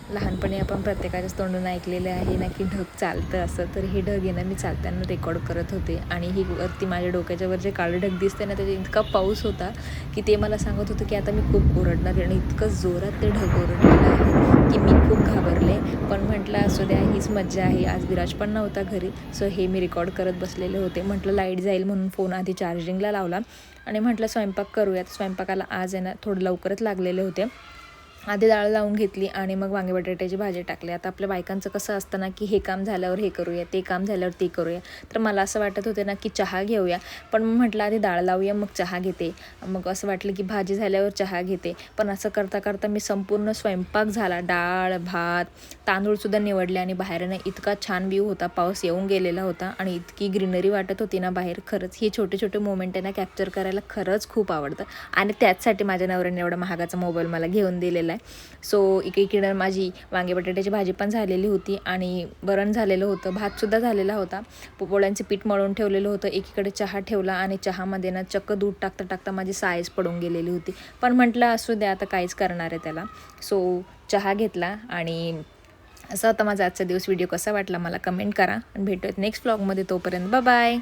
लहानपणी आपण प्रत्येकाच्याच तोंडून ऐकलेलं आहे ना की ढग चालतं असं. तर हे ढग आहे ना मी चालताना रेकॉर्ड करत होते आणि ही वरती माझ्या डोक्याच्या वर जे काळं ढग दिसते ना त्याचा इतका पाऊस होता की ते मला सांगत होतं की आता मी खूप ओरडणार आणि इतकं जोरात ते ढग ओरडलेलं आहे की मी खूप घाबरले. पण म्हटलं असू द्या, हीच मज्जा आहे. आज विराज पण नव्हता घरी, सो हे मी रेकॉर्ड करत बसलेले होते. म्हटलं लाईट जाईल म्हणून फोन आधी चार्जिंगला लावला आणि म्हटलं स्वयंपाक करूयात. स्वयंपाकाला आज आहे ना थोडं लवकरच लागलेले होते. आधी डाळ लावून घेतली आणि मग वांगे बटाट्याची भाजी टाकली. आता आपल्या बायकांचं कसं असतं ना की हे काम झाल्यावर हे करूया, ते काम झाल्यावर ते करूया. तर मला असं वाटत होते ना की चहा घेऊया, पण म्हटलं आधी डाळ लावूया मग चहा घेते. मग असं वाटलं की भाजी झाल्यावर चहा घेते. पण असं करता करता मी संपूर्ण स्वयंपाक झाला. डाळ, भात, तांदूळसुद्धा निवडले आणि बाहेरनं इतका छान व्ह्यू होता. पाऊस येऊन गेलेला होता आणि इतकी ग्रीनरी वाटत होती ना बाहेर. खरंच हे छोटे छोटे मोमेंट आहे ना कॅप्चर करायला खरंच खूप आवडतं आणि त्याचसाठी माझ्या नवऱ्याने एवढा महागाचा मोबाईल मला घेऊन दिलेला आहे. सो एकीकडे माझी वांगे बटाट्याची भाजी पण झालेली होती आणि वरण झालेलं होतं, भातसुद्धा झालेला होता. पोळ्यांचे पीठ मळून ठेवलेलं होतं. एकीकडे चहा ठेवला आणि चहामध्ये ना चक्क दूध टाकता टाकता माझी सायच पडून गेलेली होती. पण म्हटलं असू द्या, आता काहीच करणार आहे त्याला. सो चहा घेतला आणि असा होता माझा आजचा दिवस. व्हिडिओ कसा वाटला मला कमेंट करा आणि भेटूयात नेक्स्ट व्लॉगमध्ये. तोपर्यंत बाय.